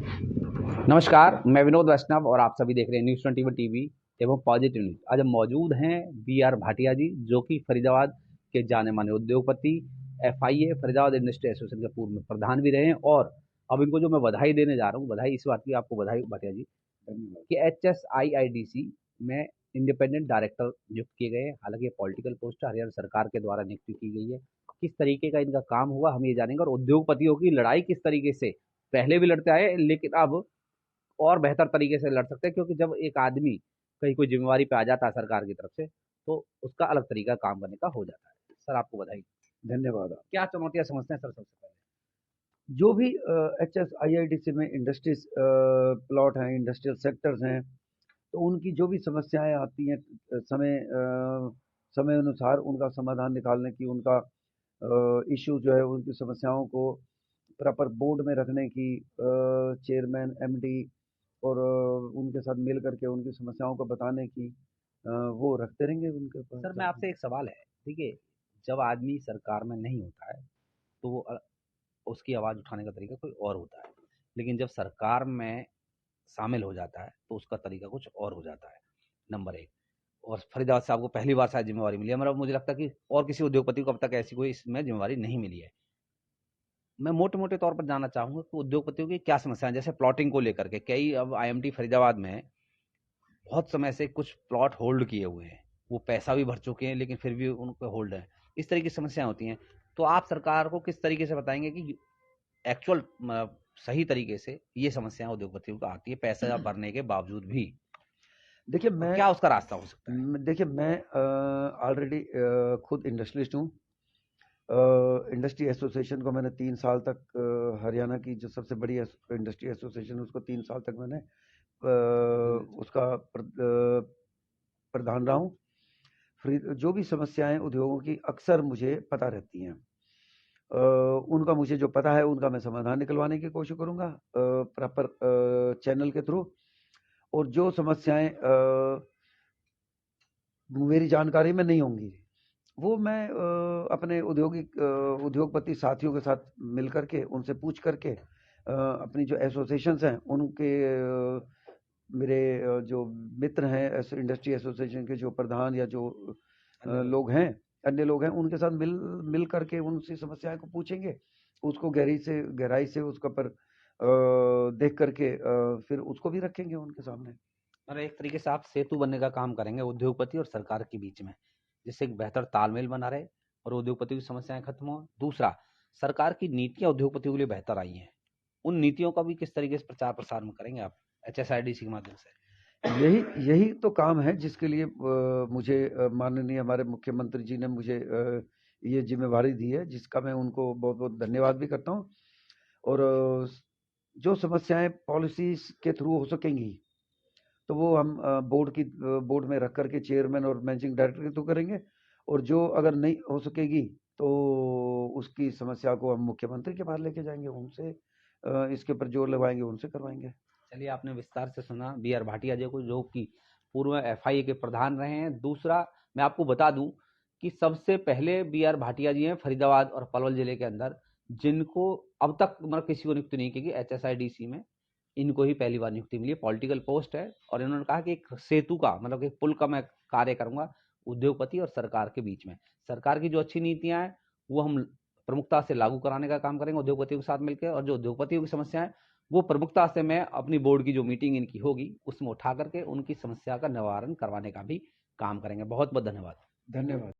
नमस्कार, मैं विनोद वैष्णव और आप सभी देख रहे हैं न्यूज़ 21 टीवी एवं पॉजिटिव न्यूज़। आज हम मौजूद हैं बी.आर. भाटिया जी, जो कि फरीदाबाद के जाने-माने उद्योगपति, एफआईए फरीदाबाद इंडस्ट्री एसोसिएशन के पूर्व में प्रधान भी रहे हैं। और अब इनको जो मैं बधाई देने जा रहा हूँ, बधाई इस बात की, आपको बधाई भाटिया जी कि एचएसआईआईडीसी में इंडिपेंडेंट डायरेक्टर नियुक्त किए गए हैं। हालांकि ये पॉलिटिकल पोस्ट है, हरियाणा सरकार के द्वारा नियुक्ति की गई है। किस तरीके का इनका काम हुआ हम ये जानेंगे, और उद्योगपतियों की लड़ाई किस तरीके से पहले भी लड़ते आए, लेकिन अब और बेहतर तरीके से लड़ सकते हैं, क्योंकि जब एक आदमी कहीं कोई जिम्मेवारी पे आ जाता है सरकार की तरफ से, तो उसका अलग तरीका काम करने का हो जाता है। सर, आपको बधाई। धन्यवाद। क्या चुनौतियां समझते हैं सर सबसे पहले? जो भी H S I I D C में इंडस्ट्रीज प्लॉट हैं, इंडस्ट्रियल सेक्टर्स हैं, तो उनकी जो भी समस्याएं आती हैं, समय अनुसार उनका समाधान निकालने की, उनका इश्यू जो है, उनकी समस्याओं को प्रॉपर बोर्ड में रखने की, चेयरमैन एमडी और उनके साथ मिल करके उनकी समस्याओं को बताने की, वो रखते रहेंगे उनके पास सर, मैं साथ में। आपसे एक सवाल है। देखिए, जब आदमी सरकार में नहीं होता है तो वो उसकी आवाज़ उठाने का तरीका कोई और होता है, लेकिन जब सरकार में शामिल हो जाता है तो उसका तरीका कुछ और हो जाता है। नंबर एक। और फरीदाबाद से आपको पहली बार शायद जिम्मेवारी मिली है, मतलब मुझे लगता है कि और किसी उद्योगपति को अब तक ऐसी कोई इसमें जिम्मेवारी नहीं मिली है। मैं मोटे-मोटे तौर पर जानना चाहूँगा कि उद्योगपतियों की क्या समस्याएँ हैं? जैसे प्लॉटिंग को लेकर के कई, अब आईएमटी फरीदाबाद में बहुत समय से कुछ प्लॉट होल्ड किए हुए हैं। वो पैसा भी भर चुके हैं, लेकिन फिर भी उन पे होल्ड है। इस तरह की समस्याएँ होती हैं। तो आप सरकार को किस तरीके से बताएँगे कि एक्चुअल सही तरीके से ये समस्याएँ उद्योगपतियों को आती है, पैसा भरने के बावजूद भी? देखिए और मैं क्या उसका रास्ता हो सकता है? देखिए मैं ऑलरेडी खुद इंडस्ट्रियलिस्ट हूँ। इंडस्ट्री एसोसिएशन को मैंने 3 साल तक, हरियाणा की जो सबसे बड़ी इंडस्ट्री एसोसिएशन है, उसको 3 साल तक मैंने उसका प्रधान रहा हूँ। फिर जो भी समस्याएं उद्योगों की अक्सर मुझे पता रहती हैं, उनका मुझे जो पता है उनका मैं समाधान निकलवाने की कोशिश करूंगा प्रॉपर चैनल के थ्रू। और जो समस्याएं मेरी जानकारी में नहीं होंगी, वो मैं अपने उद्योगपति साथियों के साथ मिल करके, उनसे पूछ करके, अपनी जो एसोसिएशंस हैं उनके, मेरे जो मित्र हैं इंडस्ट्री एसोसिएशन के, जो प्रधान या जो लोग हैं, अन्य लोग हैं, उनके साथ मिल मिल करके उनसे समस्याएं को पूछेंगे, उसको गहराई से उसका पर देख करके फिर उसको भी रखेंगे उनके सामने। और एक तरीके से आप सेतु बनने का काम करेंगे उद्योगपति और सरकार के बीच में, जिससे एक बेहतर तालमेल बना रहे और उद्योगपति की समस्याएं खत्म हो। दूसरा, सरकार की नीतियां उद्योगपतियों के लिए बेहतर आई हैं, उन नीतियों का भी किस तरीके से प्रचार प्रसार में करेंगे आप एचएसआईडीसी के माध्यम से? यही यही तो काम है जिसके लिए मुझे माननीय हमारे मुख्यमंत्री जी ने मुझे ये जिम्मेवारी दी है, जिसका मैं उनको बहुत बहुत धन्यवाद भी करता हूँ। और जो समस्याएं पॉलिसीज के थ्रू हो सकेंगी, तो वो हम बोर्ड में रख करके चेयरमैन और मैनेजिंग डायरेक्टर के थ्रू करेंगे। और जो अगर नहीं हो सकेगी, तो उसकी समस्या को हम मुख्यमंत्री के पास लेके जाएंगे, उनसे इसके ऊपर जोर लगवाएंगे, उनसे करवाएंगे। चलिए, आपने विस्तार से सुना बी.आर. भाटिया जी को, जो कि पूर्व एफआईए के प्रधान रहे हैं। दूसरा, मैं आपको बता दूं कि सबसे पहले बी.आर. भाटिया जी हैं फरीदाबाद और पलवल जिले के अंदर, जिनको अब तक मतलब किसी को नियुक्ति नहीं की गई एचएसआईडीसी में। इनको ही पहली बार नियुक्ति मिली है, पॉलिटिकल पोस्ट है। और इन्होंने कहा कि एक सेतु का, मतलब एक पुल का मैं कार्य करूंगा उद्योगपति और सरकार के बीच में। सरकार की जो अच्छी नीतियां हैं वो हम प्रमुखता से लागू कराने का काम करेंगे उद्योगपतियों के साथ मिलकर, और जो उद्योगपतियों की समस्याएं वो प्रमुखता से मैं अपनी बोर्ड की जो मीटिंग इनकी होगी उसमें उठा करके उनकी समस्या का निवारण करवाने का भी काम करेंगे। बहुत बहुत धन्यवाद। धन्यवाद।